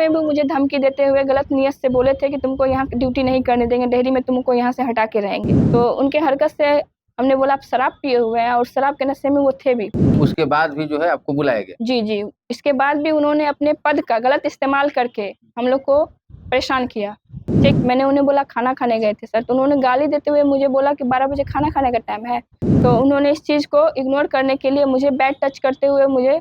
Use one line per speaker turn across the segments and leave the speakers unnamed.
में भी मुझे धमकी देते हुए गलत नियत से बोले थे कि तुमको यहाँ ड्यूटी नहीं करने देंगे, डेहरी में तुमको यहाँ से हटा के रहेंगे। तो उनके हरकत से हमने बोला आप शराब पिए हुए हैं, और शराब के नशे में वो थे भी।
उसके बाद भी जो है आपको बुलाया गया?
जी जी, इसके बाद भी उन्होंने अपने पद का गलत इस्तेमाल करके हम लोग को परेशान किया। ठीक, मैंने उन्हें बोला खाना खाने गए थे सर, तो उन्होंने गाली देते हुए मुझे बोला कि 12 बजे खाना खाने का टाइम है। तो उन्होंने इस चीज़ को इग्नोर करने के लिए मुझे बैड टच करते हुए मुझे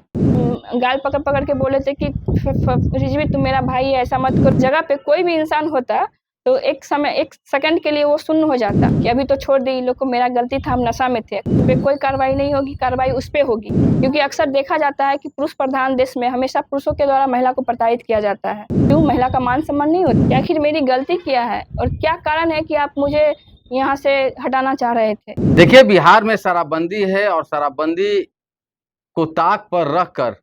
गाल पकड़ के बोले थे कि रिजवी तुम मेरा भाई है, ऐसा मत करो। जगह पे कोई भी इंसान होता तो एक सेकंड के लिए वो सुन्न हो जाता कि अभी तो छोड़ दे, इन लोग को मेरा गलती था, हम नशा में थे। कोई कार्रवाई नहीं होगी, कार्रवाई उस पे होगी, क्योंकि अक्सर देखा जाता है कि पुरुष प्रधान देश में हमेशा पुरुषों के द्वारा महिला को प्रताड़ित किया जाता है। क्यों महिला का मान सम्मान नहीं होता? आखिर मेरी गलती क्या है और क्या कारण है कि आप मुझे यहाँ से हटाना चाह रहे थे?
देखिए, बिहार में शराबबंदी है और शराबबंदी को ताक पर रखकर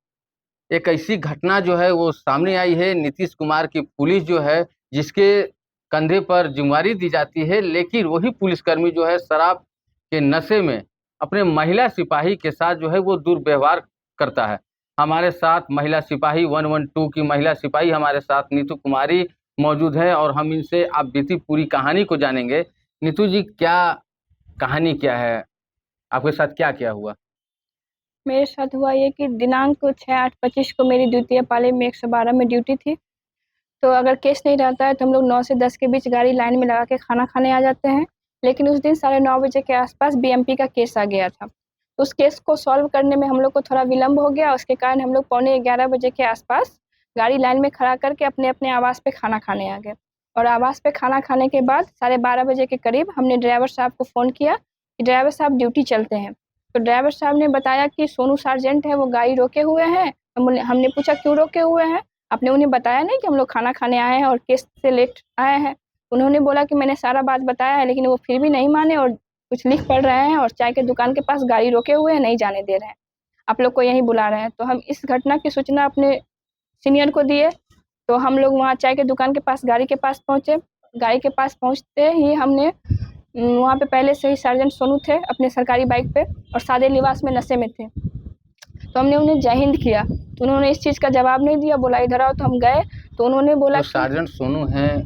एक ऐसी घटना जो है वो सामने आई है। नीतीश कुमार की पुलिस जो है, जिसके कंधे पर जिम्मेवारी दी जाती है, लेकिन वही पुलिसकर्मी जो है शराब के नशे में अपने महिला सिपाही के साथ जो है वो दुर्व्यवहार करता है। हमारे साथ महिला सिपाही 112 की महिला सिपाही हमारे साथ नीतू कुमारी मौजूद है और हम इनसे आप बीती पूरी कहानी को जानेंगे। नीतू जी, क्या कहानी क्या है, आपके साथ क्या क्या हुआ?
मेरे साथ हुआ ये कि दिनांक 6/8/25 को मेरी द्वितीय पाली में 112 में ड्यूटी थी। तो अगर केस नहीं रहता है तो हम लोग 9 से 10 के बीच गाड़ी लाइन में लगा के खाना खाने आ जाते हैं। लेकिन उस दिन 9:30 बजे के आसपास बीएमपी का केस आ गया था। तो उस केस को सॉल्व करने में हम लोग को थोड़ा विलम्ब हो गया। उसके कारण हम लोग 11:15 बजे के आसपास गाड़ी लाइन में खड़ा करके अपने आवास पे खाना खाने आ गए। और आवास पे खाना खाने के बाद 12:30 बजे के करीब हमने ड्राइवर साहब को फ़ोन किया कि ड्राइवर साहब ड्यूटी चलते हैं। तो ड्राइवर साहब ने बताया कि सोनू सार्जेंट है, वो गाड़ी रोके हुए हैं। हमने पूछा क्यों रोके हुए हैं? आपने उन्हें बताया नहीं कि हम लोग खाना खाने आए हैं और केस से लेट आए हैं? उन्होंने बोला कि मैंने सारा बात बताया है, लेकिन वो फिर भी नहीं माने और कुछ लिख पढ़ रहे हैं और चाय के दुकान के पास गाड़ी रोके हुए हैं, नहीं जाने दे रहे हैं। आप लोग को यहीं बुला रहे हैं। तो हम इस घटना की सूचना अपने सीनियर को दिए। तो हम लोग वहाँ चाय के दुकान के पास गाड़ी के पास पहुँचे। गाड़ी के पास पहुँचते ही हमने वहाँ पे पहले से ही सार्जेंट सोनू थे अपने सरकारी बाइक पे और सादे लिबास में नशे में थे। तो हमने उन्हें जय हिंद किया, तो उन्होंने इस चीज़ का जवाब नहीं दिया, बोला इधर आओ। तो हम गए तो उन्होंने बोला
तो सार्जेंट सोनू हैं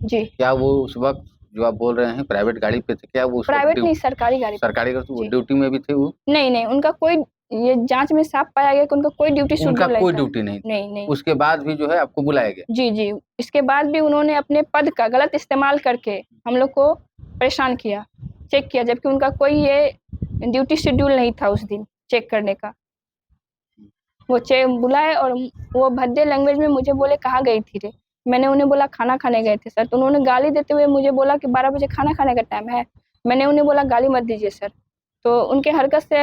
जी,
क्या वो उस वक्त जो आप बोल रहे हैं प्राइवेट गाड़ी पे थे? क्या वो
प्राइवेट नहीं, सरकारी गाड़ी पे।
सरकारी गाड़ी, वो ड्यूटी में भी थे वो?
नहीं, उनका कोई, ये जांच में साफ पाया गया कि उनका कोई ड्यूटी शेड्यूल नहीं था।
उनका कोई ड्यूटी नहीं?
नहीं।
उसके बाद भी जो है आपको बुलाया गया?
जी, इसके बाद भी उन्होंने अपने पद का गलत इस्तेमाल करके हम लोग को परेशान किया, चेक किया, जबकि उनका कोई ये ड्यूटी शेड्यूल नहीं था उस दिन चेक करने का। वो बुलाए और वो भद्दे लैंग्वेज में मुझे बोले कहाँ गई थी रे? मैंने उन्हें बोला खाना खाने गए थे सर। तो उन्होंने गाली देते हुए मुझे बोला कि 12 बजे खाना खाने का टाइम है। मैंने उन्हें बोला गाली मत दीजिए सर। तो उनके हरकत से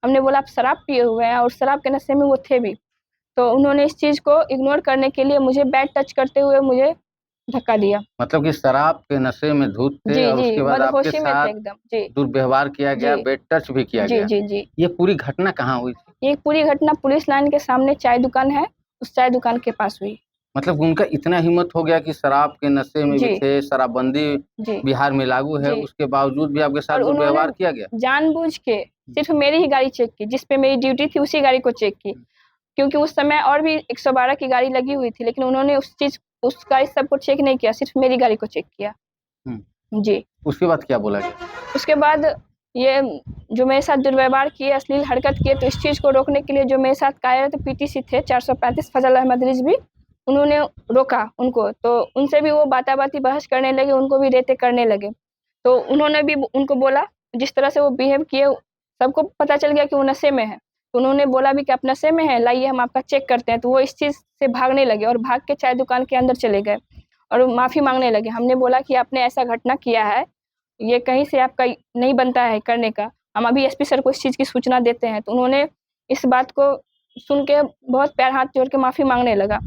हमने बोला आप शराब पिए हुए हैं, और शराब के नशे में वो थे भी। तो उन्होंने इस चीज़ को इग्नोर करने के लिए मुझे बैड टच करते हुए मुझे धक्का दिया।
मतलब कि शराब के नशे में धुत थे और उसके बाद आपके साथ
एकदम जी,
दुर्व्यवहार किया गया, बेड टच भी किया गया।
जी।
ये पूरी घटना कहाँ हुई थी?
ये पूरी घटना पुलिस लाइन के सामने चाय दुकान है, उस चाय दुकान के पास हुई।
मतलब उनका इतना हिम्मत हो गया कि शराब के नशे में भी थे, शराबबंदी बिहार में लागू है, उसके बावजूद भी आपके साथ दुर्व्यवहार किया गया?
जानबूझ के सिर्फ मेरी ही गाड़ी चेक की, जिस पे मेरी ड्यूटी थी उसी गाड़ी को चेक की, क्योंकि उस समय और भी 112 की गाड़ी लगी हुई थी, लेकिन उन्होंने उस गाड़ी सबको चेक नहीं किया, सिर्फ मेरी गाड़ी को चेक किया। जी।
उसके बाद क्या बोला गया?
उसके बाद ये जो मेरे साथ दुर्व्यवहार किए, अश्लील हरकत किए, तो इस चीज़ को रोकने के लिए जो मेरे साथ कार्यरत पीटीसी थे 435 फजल अहमद रिजवी, उन्होंने रोका उनको। तो उनसे भी वो बाता-बाती बहस करने लगे, उनको भी रेते करने लगे। तो उन्होंने भी उनको बोला, जिस तरह से वो बिहेव किए, सबको पता चल गया कि वो नशे में है। तो उन्होंने बोला भी कि आप नशे में हैं, लाइए हम आपका चेक करते हैं। तो वो इस चीज़ से भागने लगे और भाग के चाय दुकान के अंदर चले गए और माफ़ी मांगने लगे। हमने बोला कि आपने ऐसा घटना किया है, ये कहीं से आपका नहीं बनता है करने का, हम अभी एसपी सर को इस चीज़ की सूचना देते हैं। तो उन्होंने इस बात को सुन के बहुत पैर हाथ जोड़ के माफ़ी मांगने लगा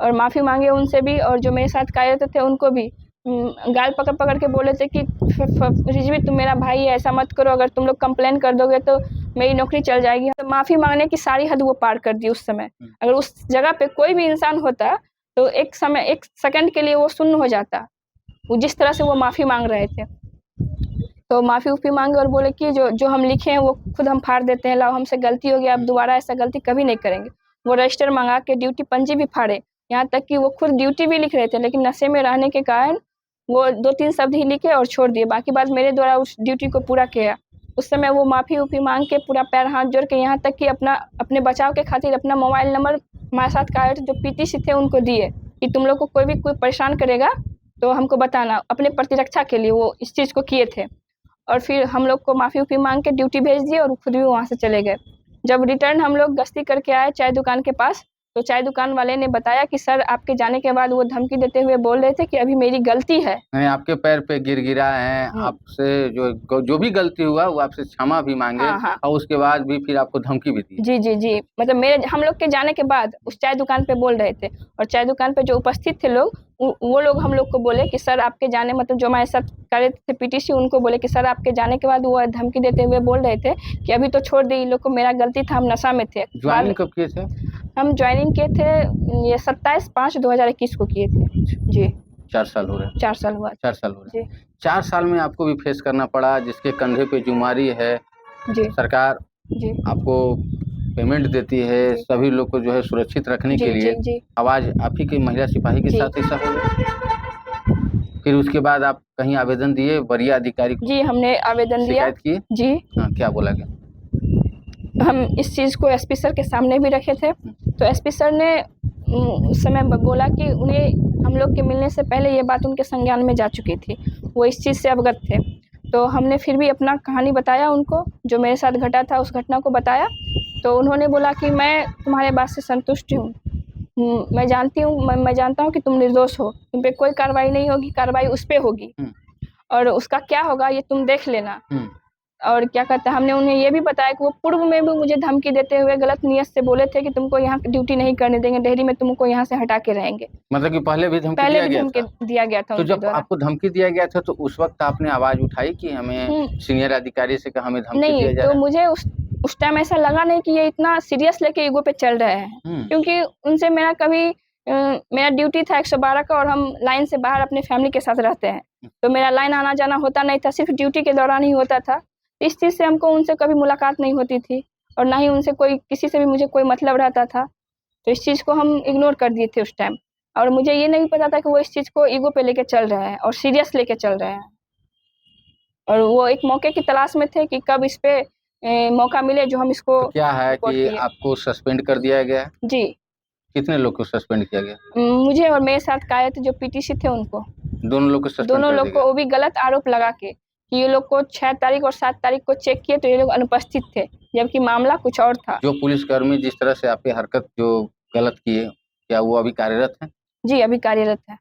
और माफ़ी मांगे उनसे भी, और जो मेरे साथ कार्यरत थे उनको भी गाल पकड़ के बोले थे कि रिजवी तुम मेरा भाई है, ऐसा मत करो, अगर तुम लोग कंप्लेन कर दोगे तो मेरी नौकरी चल जाएगी। तो माफ़ी मांगने की सारी हद वो पार कर दी उस समय। अगर उस जगह पे कोई भी इंसान होता तो एक सेकंड के लिए वो सुन्न हो जाता, वो जिस तरह से वो माफ़ी मांग रहे थे। तो माफ़ी मांगे और बोले कि जो हम लिखे हैं वो खुद हम फाड़ देते हैं, लाओ हमसे गलती हो गई, अब दोबारा ऐसा गलती कभी नहीं करेंगे। वो रजिस्टर मंगा के ड्यूटी पंजी भी फाड़े यहाँ तक कि वो खुद ड्यूटी भी लिख रहे थे, लेकिन नशे में रहने के कारण वो 2-3 शब्द ही लिखे और छोड़ दिए, बाकी बात मेरे द्वारा उस ड्यूटी को पूरा किया। उस समय वो माफ़ी मांग के पूरा पैर हाथ जोड़ के, यहाँ तक कि अपने बचाव के खातिर अपना मोबाइल नंबर हमारे साथ का जो पीटीसी थे उनको दिए कि तुम लोग को कोई परेशान करेगा तो हमको बताना, अपने प्रतिरक्षा के लिए वो इस चीज़ को किए थे। और फिर हम लोग को माफ़ी मांग के ड्यूटी भेज दिए और खुद भी वहाँ से चले गए। जब रिटर्न हम लोग गश्ती करके आए चाय दुकान के पास, तो चाय दुकान वाले ने बताया कि सर आपके जाने के बाद वो धमकी देते हुए बोल रहे थे कि अभी मेरी गलती है।
नहीं, आपके पैर पे गिरा है, आपसे जो भी गलती हुआ वो आपसे क्षमा भी मांगे।
हाँ।
और उसके बाद भी फिर आपको धमकी भी दी।
जी, मतलब हम लोग के जाने के बाद उस चाय दुकान पे बोल रहे थे, और चाय दुकान पे जो उपस्थित थे लोग, वो लोग हम लोग को बोले कि सर आपके जाने, मतलब जो हमारे साथ कर रहे थे पीटीसी, उनको बोले कि सर आपके जाने के बाद वो धमकी देते हुए बोल रहे थे कि अभी तो छोड़ दे इन लोग को, मेरा गलती था, हम नशा में थे।
ज्वाइनिंग कब किए थे?
हम ज्वाइनिंग किए थे ये 27/5/2021 को किए थे जी।
4 साल हो रहे हैं।
4 साल हुआ
4 साल हो रहे
जी।
हैं। 4 साल में आपको भी फेस करना पड़ा, जिसके कंधे पे जुम्मेवारी है।
जी।
सरकार
जी।
आपको पेमेंट देती है
जी।
सभी लोग को जो है सुरक्षित रखने के लिए।
जी।
आवाज़ आप ही के महिला सिपाही के साथ ऐसा हो गया। फिर उसके बाद आप कहीं आवेदन दिए वरीय अधिकारी को?
जी, हमने आवेदन दिया।
शिकायत किए? जी। हाँ, क्या बोला गया?
हम इस चीज़ को एसपी सर के सामने भी रखे थे, तो एसपी सर ने उस समय बोला कि उन्हें हम लोग के मिलने से पहले ये बात उनके संज्ञान में जा चुकी थी, वो इस चीज़ से अवगत थे। तो हमने फिर भी अपना कहानी बताया उनको, जो मेरे साथ घटा था उस घटना को बताया, तो उन्होंने बोला कि मैं तुम्हारे बात से संतुष्ट हूँ, मैं जानता हूँ कि तुम निर्दोष हो, तुम पे कोई कार्रवाई नहीं होगी, कार्रवाई उस पे होगी, और उसका क्या होगा ये तुम देख लेना। और क्या कहते हैं, हमने उन्हें ये भी बताया कि वो पूर्व में भी मुझे धमकी देते हुए गलत नियत से बोले थे कि तुमको यहाँ ड्यूटी नहीं करने देंगे, डेहरी में तुमको यहाँ से हटा के रहेंगे।
मतलब कि पहले भी धमकी
दिया गया था।
तो जब आपको धमकी दिया गया था तो उस वक्त आपने आवाज उठाई कि हमें सीनियर अधिकारी से कहा हमें धमकी दिया जा रहा है?
तो मुझे उस टाइम ऐसा लगा नहीं कि ये इतना सीरियस लेके ईगो पे चल रहे हैं, क्योंकि उनसे मेरा ड्यूटी था 112 का, और हम लाइन से बाहर अपने फैमिली के साथ रहते हैं, तो मेरा लाइन आना जाना होता नहीं था, सिर्फ ड्यूटी के दौरान ही होता था। इस चीज़ से हमको उनसे कभी मुलाकात नहीं होती थी, और ना ही उनसे किसी से भी मुझे कोई मतलब रहता था, तो इस चीज़ को हम इग्नोर कर दिए थे उस टाइम। और मुझे ये नहीं पता था कि वो इस चीज़ को ईगो पे लेके चल रहे हैं और सीरियस लेके चल रहे हैं, और वो एक मौके की तलाश में थे कि कब इस पे मौका मिले जो हम इसको।
तो क्या है कि आपको सस्पेंड कर दिया गया? जी। कितने लोग को सस्पेंड किया गया?
मुझे और मेरे साथ का आए थे जो पीटीसी थे उनको,
दोनों लोग को सस्पेंड
दोनों लोग को, वो भी गलत आरोप लगा के कि ये लोग को 6 तारीख और 7 तारीख को चेक किए तो ये लोग अनुपस्थित थे, जबकि मामला कुछ और था।
जो पुलिसकर्मी जिस तरह से आपकी हरकत जो गलत किए, क्या वो अभी कार्यरत है?
जी, अभी कार्यरत है।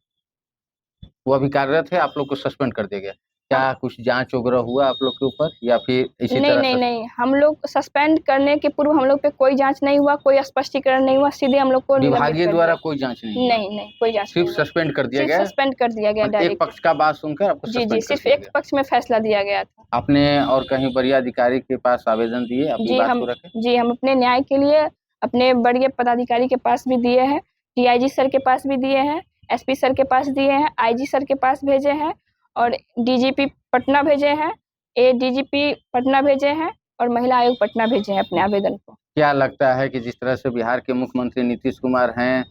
वो अभी कार्यरत है, आप लोग को सस्पेंड कर दिया गया। क्या कुछ जांच वगैरह हुआ आप लोग के ऊपर, या फिर इसी तरह?
नहीं, हम लोग सस्पेंड करने के पूर्व हम लोग पे कोई जांच नहीं हुआ, कोई स्पष्टीकरण नहीं हुआ, सीधे हम लोग को
विभागीय द्वारा कोई जांच नहीं?
नहीं, कोई जांच
सिर्फ सस्पेंड कर दिया गया?
सस्पेंड कर दिया गया डायरेक्ट।
एक पक्ष का बात सुनकर आपको सस्पेंड?
जी, सिर्फ एक पक्ष में फैसला दिया गया था।
आपने और कहीं वरीय अधिकारी के पास आवेदन दिए अपनी बात को रखें? जी,
हम अपने न्याय के लिए अपने वरीय पदाधिकारी के पास भी दिए हैं, डीआईजी सर के पास भी दिए हैं, एसपी सर के पास दिए हैं, आईजी सर के पास भेजे हैं, और डीजीपी पटना भेजे हैं, एडीजीपी पटना भेजे हैं, और महिला आयोग पटना भेजे हैं अपने आवेदन को।
क्या लगता है कि जिस तरह से बिहार के मुख्यमंत्री नीतीश कुमार हैं,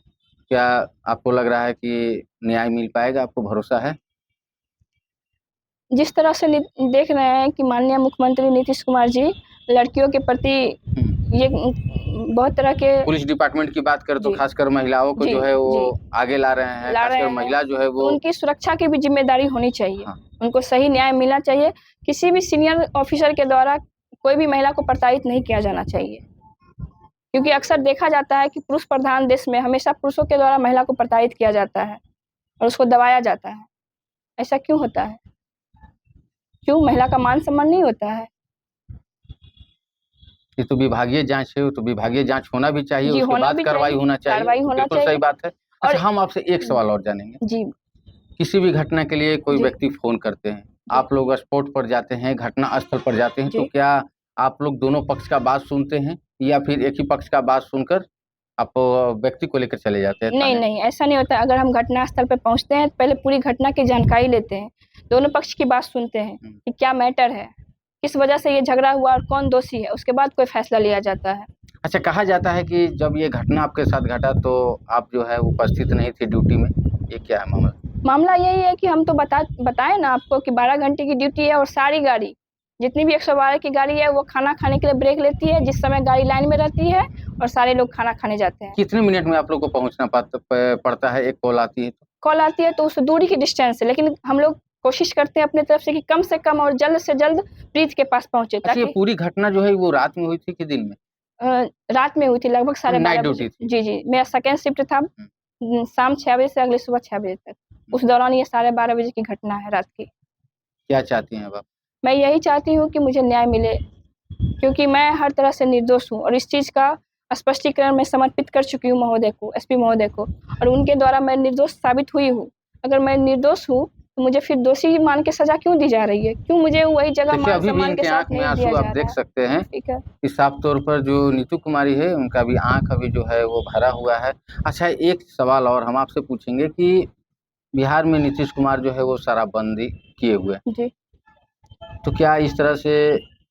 क्या आपको लग रहा है कि न्याय मिल पाएगा? आपको भरोसा है?
जिस तरह से देख रहे हैं कि माननीय मुख्यमंत्री नीतीश कुमार जी लड़कियों के प्रति ये बहुत तरह के,
पुलिस डिपार्टमेंट की बात करें तो खासकर महिलाओं को जो है वो आगे ला रहे हैं, खासकर महिला जो है वो,
तो उनकी सुरक्षा की भी जिम्मेदारी होनी चाहिए। उनको सही न्याय मिलना चाहिए, किसी भी सीनियर ऑफिसर के द्वारा कोई भी महिला को प्रताड़ित नहीं किया जाना चाहिए, क्योंकि अक्सर देखा जाता है कि पुरुष प्रधान देश में हमेशा पुरुषों के द्वारा महिला को प्रताड़ित किया जाता है और उसको दबाया जाता है। ऐसा क्यों होता है? क्यों महिला का मान सम्मान नहीं होता है?
ये तो विभागीय जांच है, तो विभागीय जांच होना भी चाहिए, उसके बाद कार्रवाई होना चाहिए। बिल्कुल सही बात है। अच्छा, हम आपसे एक सवाल और जानेंगे
जी।
किसी भी घटना के लिए कोई व्यक्ति फोन करते हैं, आप लोग स्पॉट पर जाते हैं, घटना स्थल पर जाते हैं, तो क्या आप लोग दोनों पक्ष का बात सुनते हैं या फिर एक ही पक्ष का बात सुनकर आप व्यक्ति को लेकर चले जाते हैं?
नहीं, ऐसा नहीं होता। अगर हम घटना स्थल पर पहुंचते हैं, पहले पूरी घटना की जानकारी लेते हैं, दोनों पक्ष की बात सुनते हैं कि क्या मैटर है, किस वजह से ये झगड़ा हुआ और कौन दोषी है, उसके बाद कोई फैसला लिया जाता है।
अच्छा, कहा जाता है कि जब ये घटना आपके साथ घटा तो आप जो है उपस्थित नहीं थे ड्यूटी में, ये क्या है मामला?
मामला यही है कि हम तो बताए ना आपको कि 12 घंटे की ड्यूटी है और सारी गाड़ी, जितनी भी 112 की गाड़ी है वो खाना खाने के लिए ब्रेक लेती है, जिस समय गाड़ी लाइन में रहती है और सारे लोग खाना खाने जाते हैं।
कितने मिनट में आप लोग को पहुँचना पड़ता है, एक कॉल आती है तो?
कॉल आती है तो उस दूरी की डिस्टेंस है, लेकिन हम लोग कोशिश करते हैं अपनी तरफ से कम और जल्द से जल्द प्रीत के पास पहुँचे,
अच्छा, ये
ताकि
पूरी घटना जो है वो रात में हुई थी कि दिन में?
रात में हुई थी लगभग 12:30
नाइट
बजे।
ड्यूटी थी?
जी, जी, मेरा सेकंड शिफ्ट था, शाम 6 बजे से अगले सुबह 6 बजे तक। उस दौरान ये 12:30 बजे की घटना है रात की।
क्या चाहती हैं अब आप?
मैं यही चाहती हूँ कि मुझे न्याय मिले, क्योंकि मैं हर तरह से निर्दोष हूँ और इस चीज़ का स्पष्टीकरण मैं समर्पित कर चुकी हूँ महोदय को, एसपी महोदय को, और उनके द्वारा मैं निर्दोष साबित हुई हूँ। अगर मैं निर्दोष हूँ तो मुझे फिर दोषी मान के सज़ा क्यों दी जा रही है? क्यों मुझे वही जगह
देखिए, अभी भी
मान-सम्मान के
इनके
साथ
आँख में
नहीं दिया
आँसू
जा
आप
रहा
देख
है?
सकते हैं
ठीक है।
कि साफ तौर पर जो नीतू कुमारी है, उनका भी आँख अभी जो है वो भरा हुआ है। अच्छा, एक सवाल और हम आपसे पूछेंगे कि बिहार में नीतीश कुमार जो है वो शराबबंदी किए हुए हैं।
जी।
तो क्या इस तरह से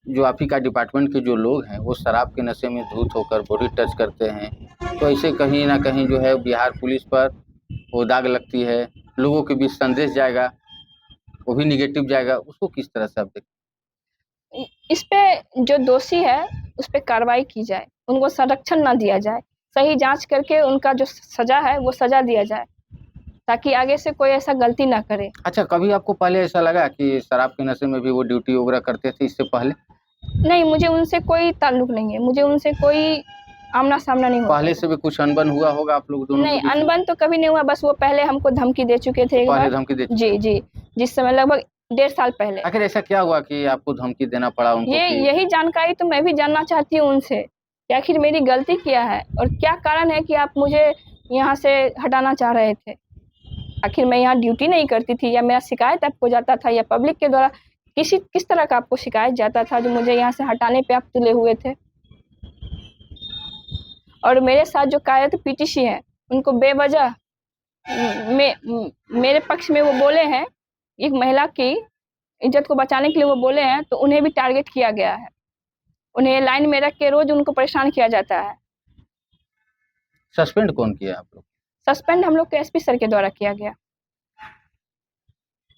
जो आप ही का डिपार्टमेंट के जो लोग हैं, वो शराब के नशे में धुत होकर बॉडी टच करते हैं, तो ऐसे कहीं न कहीं जो है बिहार पुलिस पर वो दाग लगती है, लोगों के बीच संदेश जाएगा, वो भी नेगेटिव जाएगा, उसको किस तरह से आप देखते
इस पे जो दोषी है उस पे कार्रवाई की जाए, उनको संरक्षण ना दिया जाए, सही जांच करके उनका जो सजा है वो सजा दिया जाए, ताकि आगे से कोई ऐसा गलती ना करे।
अच्छा, कभी आपको पहले ऐसा लगा कि शराब के नशे में भी वो ड्यूटी वगैरह करते थे इससे पहले?
नहीं, मुझे उनसे कोई ताल्लुक नहीं है, मुझे उनसे कोई आमना-सामना नहीं होता
पहले
था।
से भी कुछ अनबन हुआ होगा आप लोग दोनों के
नहीं,
बीच में?
अनबन तो कभी नहीं हुआ, बस वो पहले हमको धमकी दे चुके थे एक
पहले
बार।
धमकी दे चुके
जी,
हैं।
जी, जिस समय लगभग 1.5 साल पहले।
आखिर ऐसा क्या हुआ कि आपको धमकी देना पड़ा उनको कि
यही जानकारी तो मैं भी जानना चाहती हूँ उनसे, कि आखिर मेरी गलती क्या है और क्या कारण है कि आप मुझे यहाँ से हटाना चाह रहे थे? आखिर मैं यहाँ ड्यूटी नहीं करती थी, या मेरा शिकायत आपको जाता था, या पब्लिक के द्वारा किस तरह का आपको शिकायत जाता था जो मुझे यहाँ से हटाने पे आप तुले हुए थे? और मेरे साथ जो कार्यरत पीटीसी हैं, उनको बेवजह मेरे पक्ष में वो बोले हैं, एक महिला की इज़्ज़त को बचाने के लिए वो बोले हैं, तो उन्हें भी टारगेट किया गया है। उन्हें लाइन में रख के रोज़ उनको परेशान किया जाता है।
सस्पेंड कौन किया आप लोग?
सस्पेंड हम लोग के एसपी सर के द्वारा किया गया।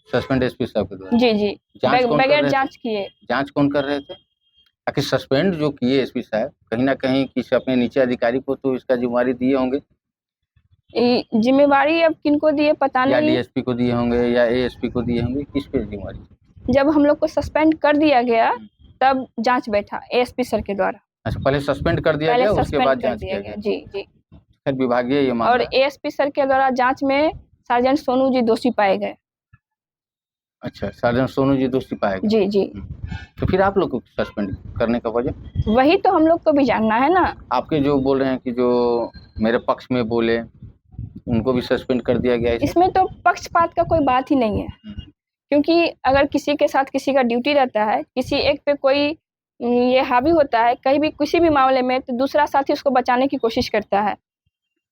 सस्पेंड एसपी साहब के द्वारा?
जी, जी।
जाँच कौन कर
बगैर
रहे थे?
जाँच किए।
जाँच कौन कर रहे थे? आखिर सस्पेंड जो किए एसपी साहब, कहीं न कहीं किसी अपने नीचे अधिकारी को तो इसका ज़िम्मेवारी दिए होंगे?
ज़िम्मेवारी अब किनको दी है पता
या
नहीं।
डीएसपी को दिए होंगे या एएसपी को दिए होंगे, किस पे ज़िम्मेवारी?
जब हम लोग को सस्पेंड कर दिया गया, तब जाँच बैठा एएसपी सर के द्वारा।
अच्छा, पहले सस्पेंड कर दिया
पहले
गया, उसके
सस्पेंड
बाद
कर
जाँच
दिया
किया
गया।
गया।
जी, जी।
खैर विभागीय ये
और
मामला है।
एएसपी सर के द्वारा जाँच में सार्जेंट सोनू जी दोषी पाए गए।
अच्छा, सार्जेंट सोनू जी दोषी पाए गए।
जी, जी।
तो फिर आप लोग को सस्पेंड करने का वजह?
वही तो हम लोग को भी जानना है ना।
आपके जो बोल रहे हैं कि जो मेरे पक्ष में बोले, उनको भी सस्पेंड कर दिया गया है?
इसमें तो पक्षपात का कोई बात ही नहीं है, क्योंकि अगर किसी के साथ किसी का ड्यूटी रहता है, किसी एक पे कोई ये हावी होता है, कहीं भी किसी भी मामले में, तो दूसरा साथी उसको बचाने की कोशिश करता है।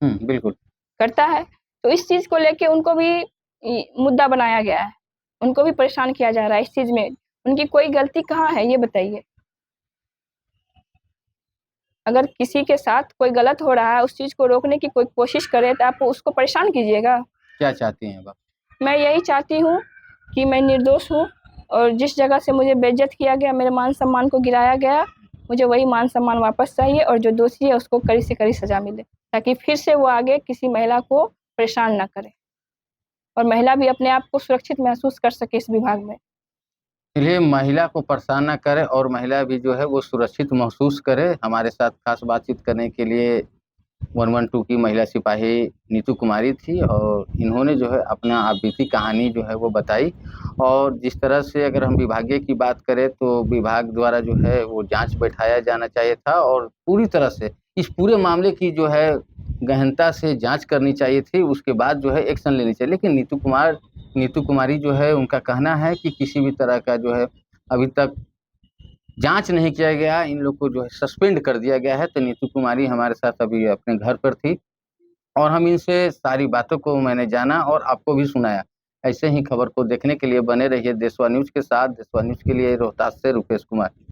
बिल्कुल।
करता है, तो इस चीज़ को लेके उनको भी मुद्दा बनाया गया है। उनको भी परेशान किया जा रहा है इस चीज़ में। उनकी कोई गलती कहाँ है ये बताइए? अगर किसी के साथ कोई गलत हो रहा है, उस चीज़ को रोकने की कोई कोशिश करे, तो आप उसको परेशान कीजिएगा।
क्या चाहती हैं अब आप?
मैं यही चाहती हूँ कि मैं निर्दोष हूँ, और जिस जगह से मुझे बेइज़्ज़त किया गया, मेरे मान-सम्मान को गिराया गया, मुझे वही मान-सम्मान वापस चाहिए, और जो दोषी है उसको कड़ी से कड़ी सज़ा मिले, ताकि फिर से वो आगे किसी महिला को परेशान ना करे, और महिला भी अपने आप को सुरक्षित महसूस कर सके इस विभाग में।
इसलिए महिला को परेशान ना करे और महिला भी जो है वो सुरक्षित महसूस करे। हमारे साथ खास बातचीत करने के लिए 112 की महिला सिपाही नीतू कुमारी थी, और इन्होंने जो है अपना आप बीती कहानी जो है वो बताई। और जिस तरह से अगर हम विभागीय की बात करें तो विभाग द्वारा जो है वो जाँच बैठाया जाना चाहिए था, और पूरी तरह से इस पूरे मामले की जो है गहनता से जाँच करनी चाहिए थी, उसके बाद जो है एक्शन लेनी चाहिए। लेकिन नीतू कुमारी जो है उनका कहना है कि किसी भी तरह का जो है अभी तक जाँच नहीं किया गया, इन लोग को जो है सस्पेंड कर दिया गया है। तो नीतू कुमारी हमारे साथ अभी अपने घर पर थी, और हम इनसे सारी बातों को मैंने जाना और आपको भी सुनाया। ऐसे ही खबर को देखने के लिए बने रहिए देशवा न्यूज़ के साथ। देशवा न्यूज़ के लिए रोहतास से रूपेश कुमार।